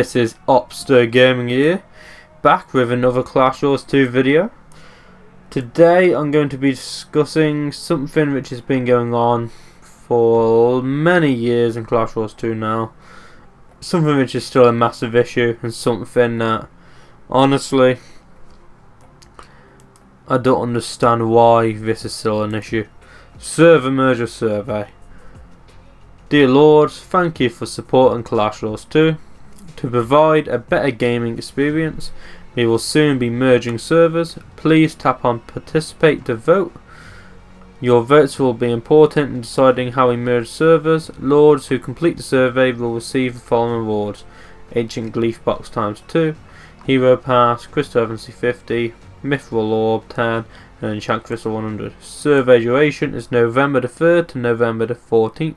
this is OpsterGaming here, back with another Clash Wars 2 video. Today I'm going to be discussing something which has been going on for many years in Clash Wars 2 now. Something which is still a massive issue, and something that, honestly, I don't understand why this is still an issue. Server merger survey. Dear Lords, thank you for supporting Clash Wars 2. To provide a better gaming experience, we will soon be merging servers. Please tap on participate to vote. Your votes will be important in deciding how we merge servers. Lords who complete the survey will receive the following rewards: Ancient Glyph Box ×2, Hero Pass, Crystal Epiphany 50, Mythril Orb 10, and Enchant Crystal 100. Survey duration is November the 3rd to November the 14th.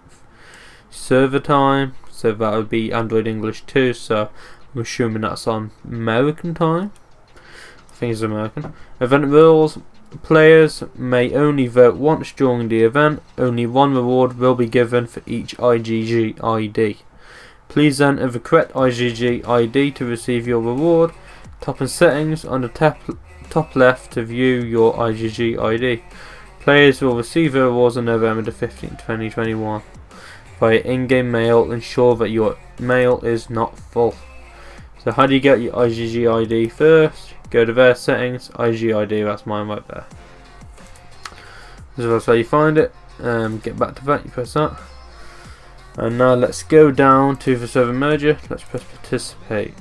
Server time, so that would be Android English 2, so I'm assuming that's on American time. I think it's American. Event rules: players may only vote once during the event. Only one reward will be given for each IGG ID. Please enter the correct IGG ID to receive your reward. Top in settings on the top left to view your IGG ID. Players will receive their rewards on November the 15th, 2021. Via in-game mail, ensure that your mail is not full. So how do you get your IGG ID first? Go to their settings, IGG ID, that's mine right there. So that's how you find it. Get back to that, you press that. And now let's go down to the server merger. Let's press participate.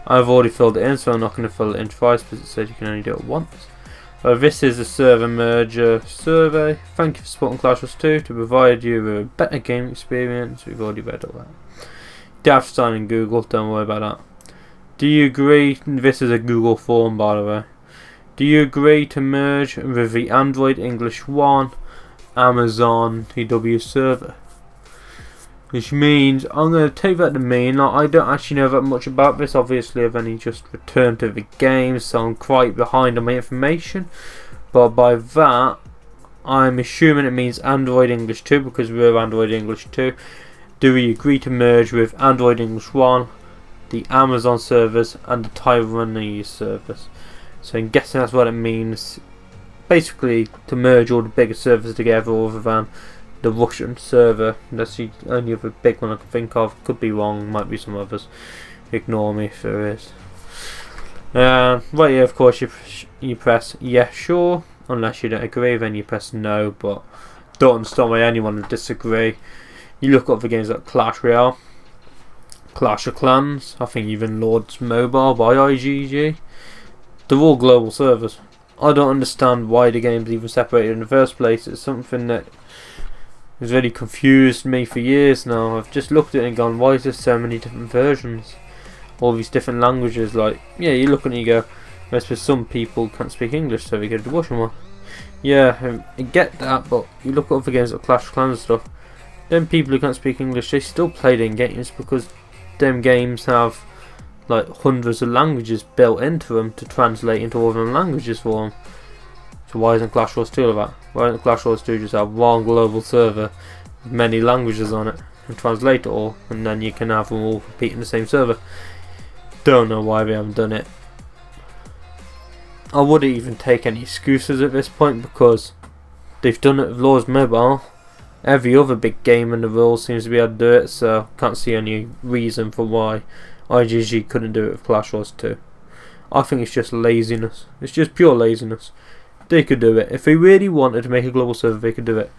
I've already filled it in, so I'm not going to fill it in twice because it said you can only do it once. This is a server merger survey. Thank you for supporting Clash Wars 2 to provide you with a better gaming experience. We've already read all that. You have to sign in Google, don't worry about that. Do you agree? This is a Google form, by the way. Do you agree to merge with the Android English 1 Amazon TW server? Which means, I'm going to take that to mean, I don't actually know that much about this. Obviously I've only just returned to the game, so I'm quite behind on my information. But by that, I'm assuming it means Android English 2, because we're Android English 2. Do we agree to merge with Android English 1, the Amazon servers, and the Taiwanese servers? So I'm guessing that's what it means. Basically, to merge all the bigger servers together rather than the Russian server. That's the only other big one I can think of. Could be wrong, might be some others. Ignore me if there is. Right here, of course, you press yes, sure. Unless you don't agree, then you press no. But don't understand why anyone would disagree. You look up for games like Clash Royale, Clash of Clans, I think even Lords Mobile by IGG. They're all global servers. I don't understand why the game's even separated in the first place. It's something that has really confused me for years now. I've just looked at it and gone, why is there so many different versions? All these different languages. Like, yeah, you look at it and you go, I suppose some people can't speak English, so we go to the Russian one. Yeah, I get that, but you look at other games like Clash of Clans and stuff, them people who can't speak English, they still play them games because them games have like hundreds of languages built into them to translate into other languages for them. So why isn't Clash Wars 2 like that? Why don't Clash Wars 2 just have one global server with many languages on it and translate it all, and then you can have them all compete in the same server? Don't know why we haven't done it. I wouldn't even take any excuses at this point because they've done it with Lords Mobile. Every other big game in the world seems to be able to do it, so can't see any reason for why IGG couldn't do it with Clash Wars 2. I think it's just laziness. It's just pure laziness. They could do it. If they really wanted to make a global server, they could do it.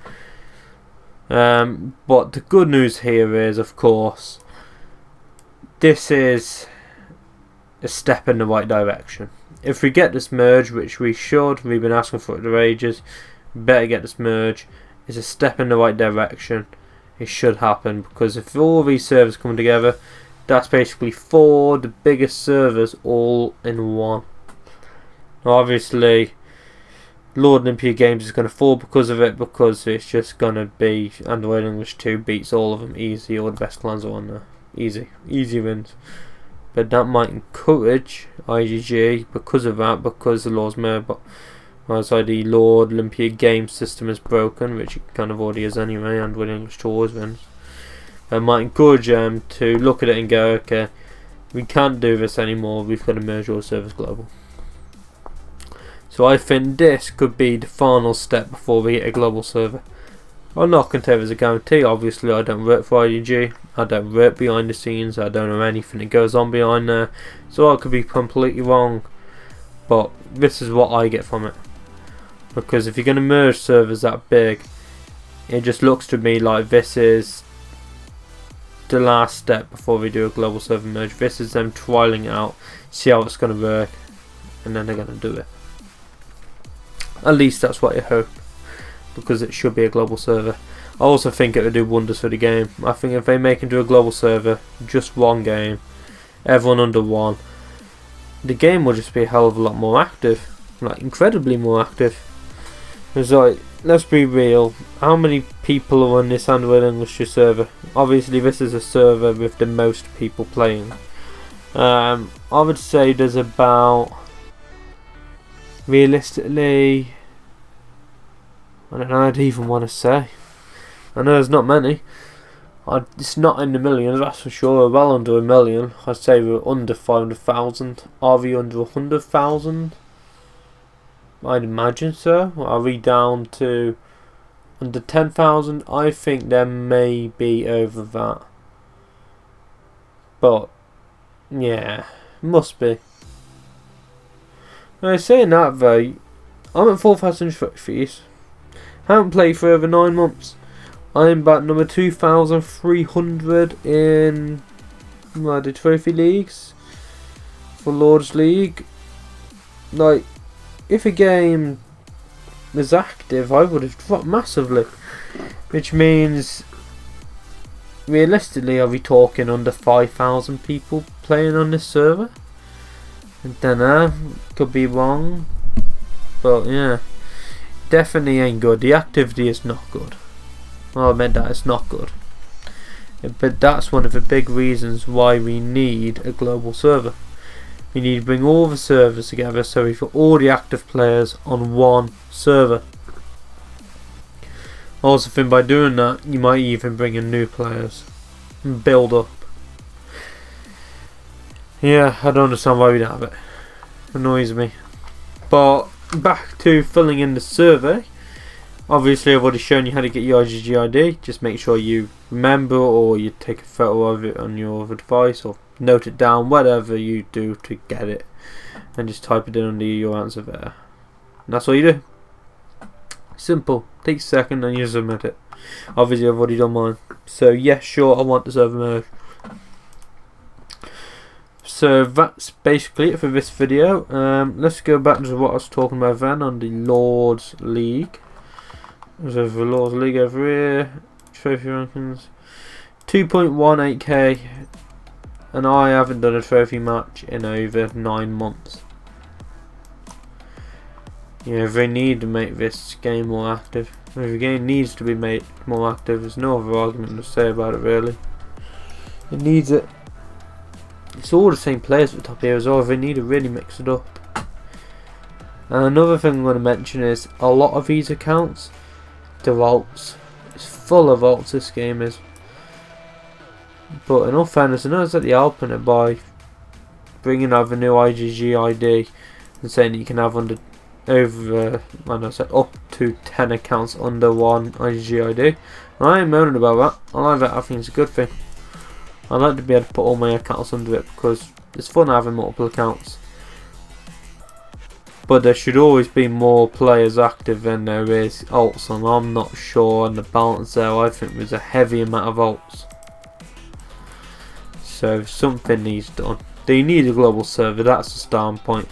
But the good news here is, of course, this is a step in the right direction. If we get this merge, which we should, we've been asking for it for ages, we better get this merge. It's a step in the right direction. It should happen, because if all these servers come together, that's basically 4 the biggest servers all in one. Now obviously, Lord Olympia Games is going to fall because of it, because it's just going to be Android English 2 beats all of them easy. All the best clans are on there. Easy wins. But that might encourage IGG because of that, because the Lord's Mobile, the Lord Olympia Games system is broken, which it kind of already is anyway. Android English 2 always wins. I might encourage them to look at it and go, okay, We can't do this anymore. We've got to merge all servers global. So I think this could be the final step before we hit a global server. I'm not going to tell you as a guarantee. Obviously, I don't work for IGG. I don't work behind the scenes. I don't know anything that goes on behind there. So I could be completely wrong. But this is what I get from it. Because if you're going to merge servers that big, it just looks to me like this is the last step before we do a global server merge. This is them trialing it out, see how it's going to work, and then they're going to do it. At least that's what I hope, because it should be a global server. I also think it would do wonders for the game. I think if they make into a global server, just one game, everyone under one, the game will just be a hell of a lot more active, like incredibly more active. It's like, let's be real, how many people are on this Android English server? Obviously this is a server with the most people playing. I would say there's about, realistically, I don't know, I'd even want to say. I know there's not many. It's not in the millions, that's for sure. Well under a million. I'd say we're under 500,000. Are we under 100,000? I'd imagine so. Are we down to under 10,000? I think there may be over that. But, yeah, must be. Now, saying that though, I'm at 4,000 trophies. Haven't played for over 9 months. I'm about number 2,300 in the trophy leagues for Lord's League. Like, if a game was active, I would have dropped massively. Which means, realistically, are we talking under 5,000 people playing on this server? I don't know, could be wrong. But yeah, definitely ain't good. The activity is not good. I'll admit that, it's not good. But that's one of the big reasons why we need a global server. We need to bring all the servers together so we've got all the active players on one server. I also think by doing that, you might even bring in new players and build up. Yeah, I don't understand why we don't have it. It annoys me. But back to filling in the survey. Obviously I've already shown you how to get your IGG ID. Just make sure you remember, or you take a photo of it on your device, or note it down, whatever you do to get it, and just type it in under your answer there. And that's all you do. Simple. Takes a second and you submit it. Obviously I've already done mine. So yes, sure, I want the server merge. So that's basically it for this video. Let's go back to what I was talking about then on the Lord's League. So for Lord's League over here, trophy rankings, 2.18k, and I haven't done a trophy match in over 9 months. Yeah, they need to make this game more active. If the game needs to be made more active, there's no other argument to say about it really. It needs it. It's all the same players at the top here as well. They need to really mix it up. And another thing I'm going to mention is a lot of these accounts, the vaults. It's full of vaults, this game is. But in all fairness, I noticed that they're helping it by bringing out the new IGG ID and saying that you can have up to 10 accounts under one IGG ID. And I ain't moaning about that. I like that. I think it's a good thing. I like to be able to put all my accounts under it because it's fun having multiple accounts. But there should always be more players active than there is alts, and I'm not sure on the balance there. I think there's a heavy amount of alts. So something needs done. They need a global server, that's the starting point.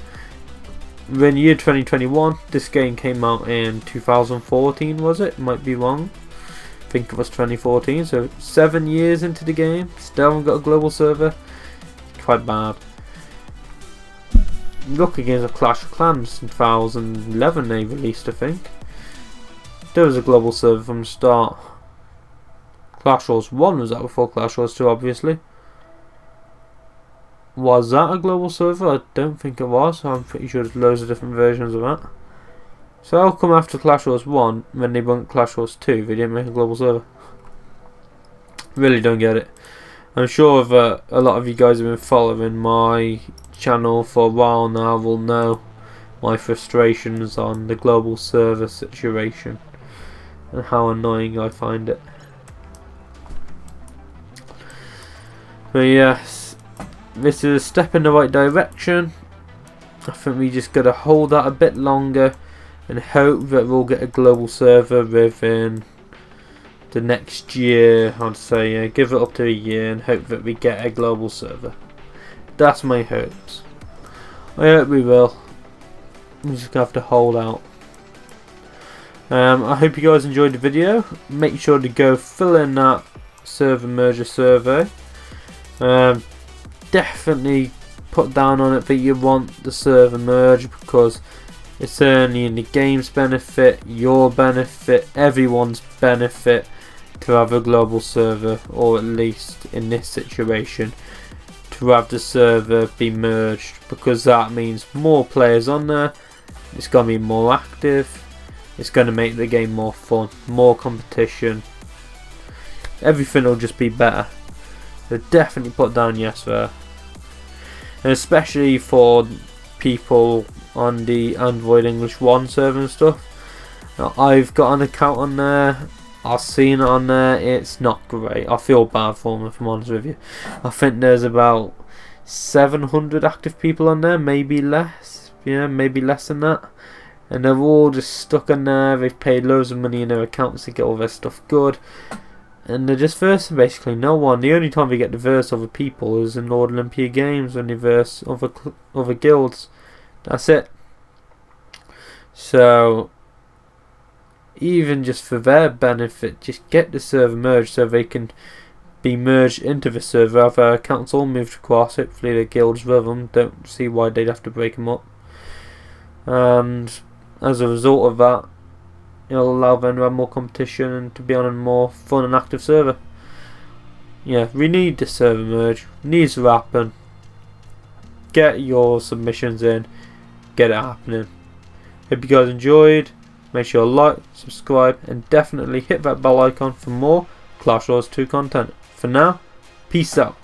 In year 2021, this game came out in 2014, was it? Might be wrong. I think it was 2014, so 7 years into the game, still haven't got a global server. Quite bad. Look against a Clash of Clans in 2011 they released, I think. There was a global server from the start. Clash Wars 1 was that before Clash Wars 2, obviously. Was that a global server? I don't think it was. I'm pretty sure there's loads of different versions of that. So how come after Clash Wars 1, when they bunked Clash Wars 2, they didn't make a global server? Really don't get it. I'm sure that a lot of you guys have been following my channel for a while now will know my frustrations on the global server situation and how annoying I find it. But yes, this is a step in the right direction. I think we just gotta hold that a bit longer and hope that we'll get a global server within the next year. I'd say give it up to a year and hope that we get a global server. That's my hopes. I hope we will. We're just gonna have to hold out. I hope you guys enjoyed the video. Make sure to go fill in that server merger survey. Definitely put down on it that you want the server merge, because it's certainly in the game's benefit, your benefit, everyone's benefit to have a global server, or at least in this situation to have the server be merged, because that means more players on there, it's going to be more active, it's going to make the game more fun, more competition, everything will just be better. So definitely put down yes there. And especially for people on the Android English 1 server and stuff. Now, I've got an account on there, I've seen it on there, it's not great. I feel bad for them if I'm honest with you. I think there's about 700 active people on there, maybe less. Yeah, maybe less than that. And they're all just stuck on there, they've paid loads of money in their accounts to get all their stuff good. And they're just versing basically no one. The only time we get to verse other people is in Lord Olympia games, when they verse other guilds. That's it. So even just for their benefit, just get the server merged so they can be merged into the server, have their accounts all moved across. Hopefully the guilds with them, don't see why they'd have to break them up. And as a result of that, it'll allow them to have more competition and to be on a more fun and active server. Yeah, we need the server merge. Needs to happen. Get your submissions in. Get it happening. Hope you guys enjoyed. Make sure to like, subscribe, and definitely hit that bell icon for more Clash Royale 2 content. For now, peace out.